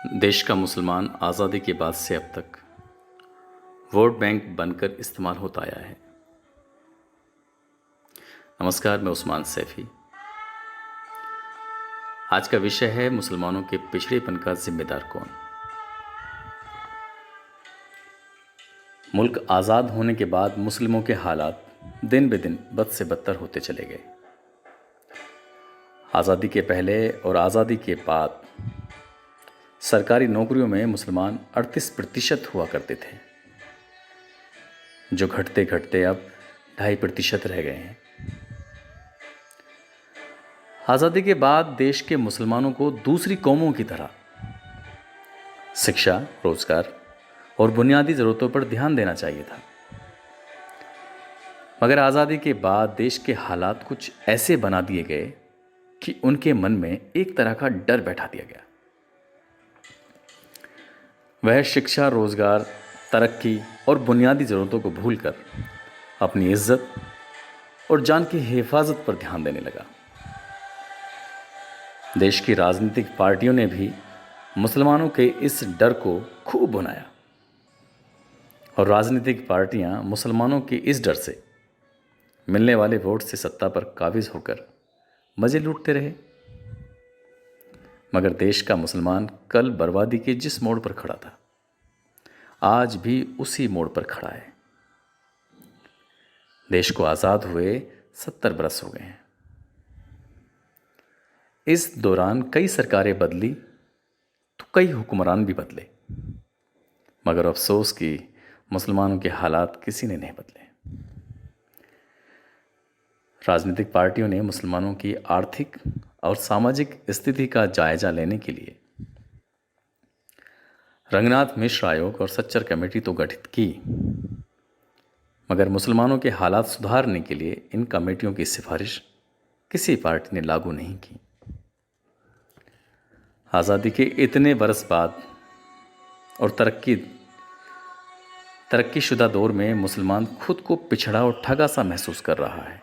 देश का मुसलमान आज़ादी के बाद से अब तक वोट बैंक बनकर इस्तेमाल होता आया है। नमस्कार, मैं उस्मान सैफी। आज का विषय है मुसलमानों के पिछड़ेपन का जिम्मेदार कौन। मुल्क आज़ाद होने के बाद मुस्लिमों के हालात दिन ब दिन बद से बदतर होते चले गए। आज़ादी के पहले और आज़ादी के बाद सरकारी नौकरियों में मुसलमान 38% हुआ करते थे, जो घटते घटते अब 2.5% रह गए हैं। आज़ादी के बाद देश के मुसलमानों को दूसरी कौमों की तरह शिक्षा, रोजगार और बुनियादी ज़रूरतों पर ध्यान देना चाहिए था, मगर आज़ादी के बाद देश के हालात कुछ ऐसे बना दिए गए कि उनके मन में एक तरह का डर बैठा दिया गया। वह शिक्षा, रोजगार, तरक्की और बुनियादी ज़रूरतों को भूलकर अपनी इज्जत और जान की हिफाजत पर ध्यान देने लगा। देश की राजनीतिक पार्टियों ने भी मुसलमानों के इस डर को खूब भुनाया और राजनीतिक पार्टियां मुसलमानों के इस डर से मिलने वाले वोट से सत्ता पर काबिज होकर मजे लूटते रहे। मगर देश का मुसलमान कल बर्बादी के जिस मोड़ पर खड़ा था, आज भी उसी मोड़ पर खड़ा है। देश को आज़ाद हुए 70 बरस हो गए हैं। इस दौरान कई सरकारें बदली तो कई हुक्मरान भी बदले, मगर अफसोस कि मुसलमानों के हालात किसी ने नहीं बदले। राजनीतिक पार्टियों ने मुसलमानों की आर्थिक और सामाजिक स्थिति का जायजा लेने के लिए रंगनाथ मिश्र आयोग और सच्चर कमेटी तो गठित की, मगर मुसलमानों के हालात सुधारने के लिए इन कमेटियों की सिफारिश किसी पार्टी ने लागू नहीं की। आज़ादी के इतने बरस बाद और तरक्की शुदा दौर में मुसलमान खुद को पिछड़ा और ठगा सा महसूस कर रहा है,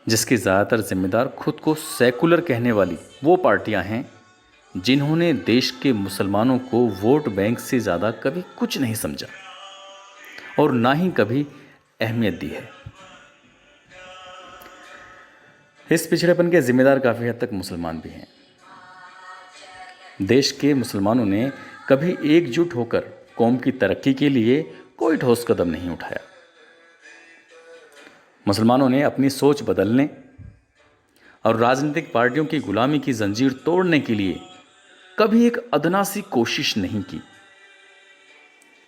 जिसकी ज़्यादातर जिम्मेदार खुद को सेकुलर कहने वाली वो पार्टियां हैं जिन्होंने देश के मुसलमानों को वोट बैंक से ज़्यादा कभी कुछ नहीं समझा और ना ही कभी अहमियत दी है। इस पिछड़ेपन के जिम्मेदार काफ़ी हद तक मुसलमान भी हैं। देश के मुसलमानों ने कभी एकजुट होकर कौम की तरक्की के लिए कोई ठोस कदम नहीं उठाया। मुसलमानों ने अपनी सोच बदलने और राजनीतिक पार्टियों की गुलामी की जंजीर तोड़ने के लिए कभी एक अदना सी कोशिश नहीं की।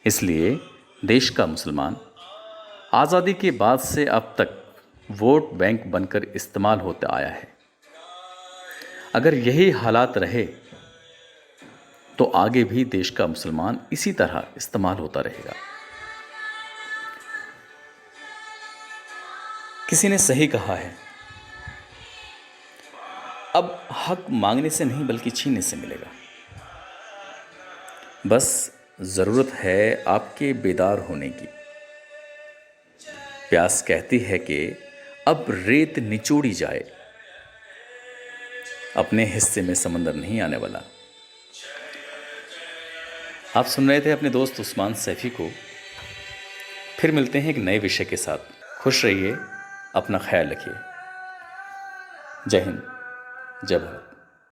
इसलिए देश का मुसलमान आज़ादी के बाद से अब तक वोट बैंक बनकर इस्तेमाल होता आया है। अगर यही हालात रहे तो आगे भी देश का मुसलमान इसी तरह इस्तेमाल होता रहेगा। किसी ने सही कहा है, अब हक मांगने से नहीं बल्कि छीनने से मिलेगा। बस ज़रूरत है आपके बेदार होने की। प्यास कहती है कि अब रेत निचोड़ी जाए, अपने हिस्से में समंदर नहीं आने वाला। आप सुन रहे थे अपने दोस्त उस्मान सैफी को। फिर मिलते हैं एक नए विषय के साथ। खुश रहिए, अपना ख्याल रखिए। जय हिंद, जय भारत।